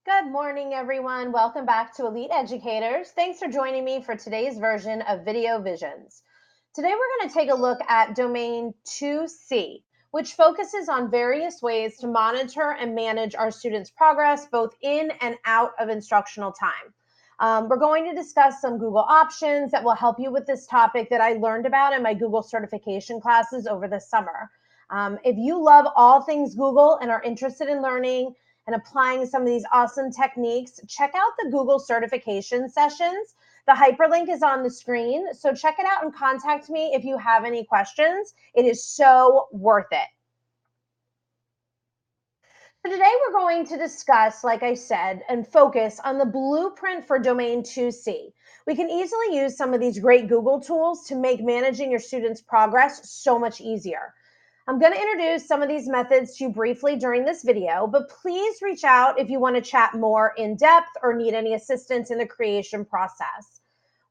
Good morning, everyone. Welcome back to Elite Educators. Thanks for joining me for today's version of Video Visions. Today, we're going to take a look at domain 2C, which focuses on various ways to monitor and manage our students' progress both in and out of instructional time. We're going to discuss some Google options that will help you with this topic that I learned about in my Google certification classes over the summer. If you love all things Google and are interested in learning and applying some of these awesome techniques, check out the Google certification sessions. The hyperlink is on the screen, so check it out and contact me if you have any questions. It is so worth it. So today we're going to discuss, like I said, and focus on the blueprint for domain 2C. We can easily use some of these great Google tools to make managing your students' progress so much easier. I'm going to introduce some of these methods to you briefly during this video, but please reach out if you want to chat more in depth or need any assistance in the creation process.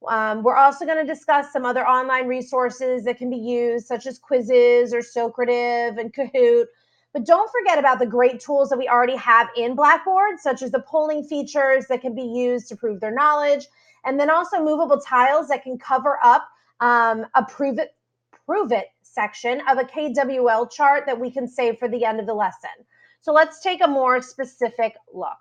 We're also going to discuss some other online resources that can be used, such as quizzes or Socrative and Kahoot. But don't forget about the great tools that we already have in Blackboard, such as the polling features that can be used to prove their knowledge, and then also movable tiles that can cover up a prove it section of a KWL chart that we can save for the end of the lesson. So let's take a more specific look.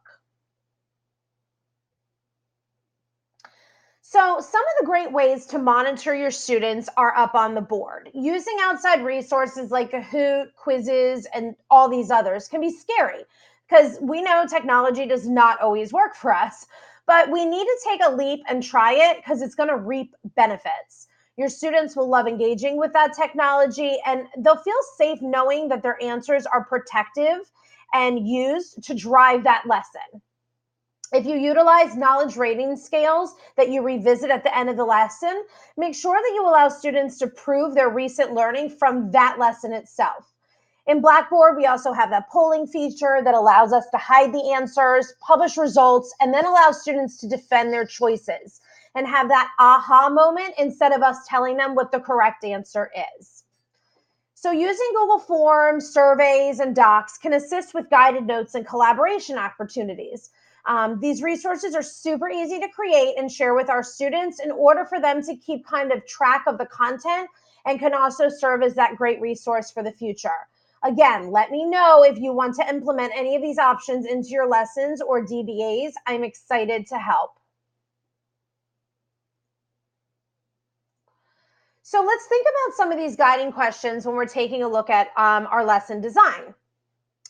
So some of the great ways to monitor your students are up on the board. Using outside resources like Kahoot, quizzes, and all these others can be scary because we know technology does not always work for us, but we need to take a leap and try it because it's going to reap benefits. Your students will love engaging with that technology and they'll feel safe knowing that their answers are protective and used to drive that lesson. If you utilize knowledge rating scales that you revisit at the end of the lesson, make sure that you allow students to prove their recent learning from that lesson itself. In Blackboard, we also have that polling feature that allows us to hide the answers, publish results, and then allow students to defend their choices and have that aha moment instead of us telling them what the correct answer is. So using Google Forms, surveys, and docs can assist with guided notes and collaboration opportunities. These resources are super easy to create and share with our students in order for them to keep kind of track of the content and can also serve as that great resource for the future. Again, let me know if you want to implement any of these options into your lessons or DBAs. I'm excited to help. So let's think about some of these guiding questions when we're taking a look at our lesson design.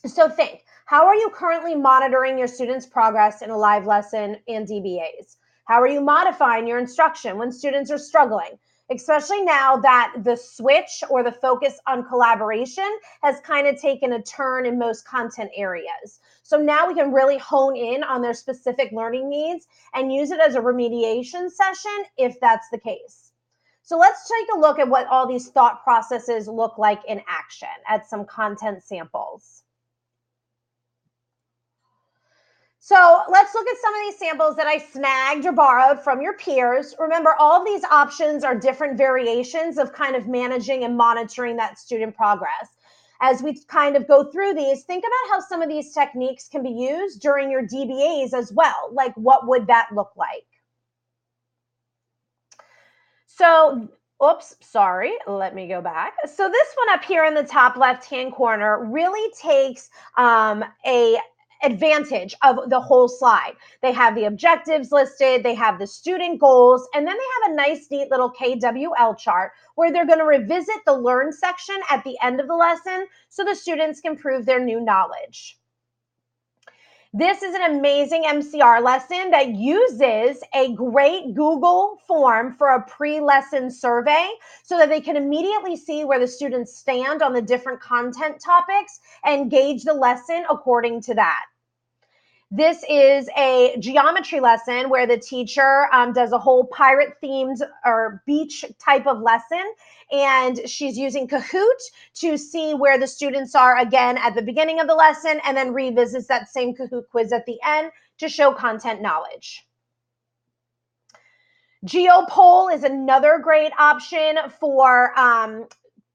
So think, how are you currently monitoring your students' progress in a live lesson and DBAs? How are you modifying your instruction when students are struggling? Especially now that the switch or the focus on collaboration has kind of taken a turn in most content areas. So now we can really hone in on their specific learning needs and use it as a remediation session if that's the case. So let's take a look at what all these thought processes look like in action at some content samples. So let's look at some of these samples that I snagged or borrowed from your peers. Remember, all of these options are different variations of kind of managing and monitoring that student progress. As we kind of go through these, think about how some of these techniques can be used during your DBAs as well. Like, what would that look like? So, oops, sorry, let me go back. So this one up here in the top left-hand corner really takes a advantage of the whole slide. They have the objectives listed, they have the student goals, and then they have a nice, neat little KWL chart where they're going to revisit the learn section at the end of the lesson so the students can prove their new knowledge. This is an amazing MCR lesson that uses a great Google form for a pre-lesson survey so that they can immediately see where the students stand on the different content topics and gauge the lesson according to that. This is a geometry lesson where the teacher does a whole pirate themed or beach type of lesson. And she's using Kahoot to see where the students are again at the beginning of the lesson and then revisits that same Kahoot quiz at the end to show content knowledge. GeoPoll is another great option for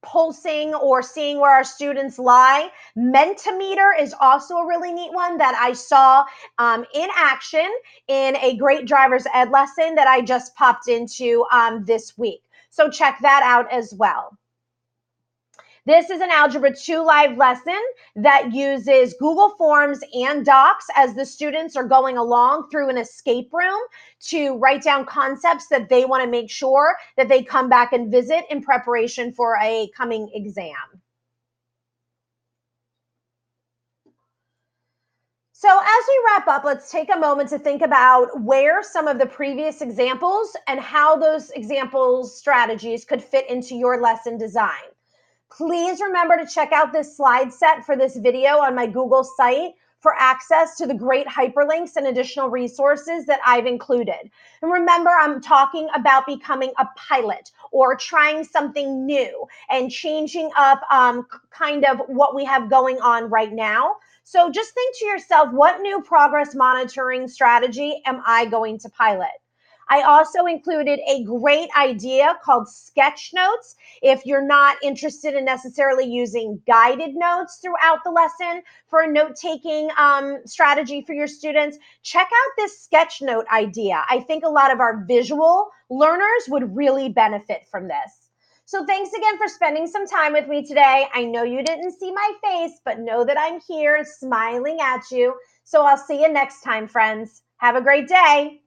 pulsing or seeing where our students lie. Mentimeter is also a really neat one that I saw in action in a great driver's ed lesson that I just popped into this week. So check that out as well. This is an Algebra 2 live lesson that uses Google Forms and Docs as the students are going along through an escape room to write down concepts that they want to make sure that they come back and visit in preparation for a coming exam. So as we wrap up, let's take a moment to think about where some of the previous examples and how those examples strategies could fit into your lesson design. Please remember to check out this slide set for this video on my Google site for access to the great hyperlinks and additional resources that I've included. And remember, I'm talking about becoming a pilot or trying something new and changing up kind of what we have going on right now. So just think to yourself, what new progress monitoring strategy am I going to pilot? I also included a great idea called sketch notes. If you're not interested in necessarily using guided notes throughout the lesson for a note-taking strategy for your students, check out this sketch note idea. I think a lot of our visual learners would really benefit from this. So thanks again for spending some time with me today. I know you didn't see my face, but know that I'm here smiling at you. So I'll see you next time, friends. Have a great day.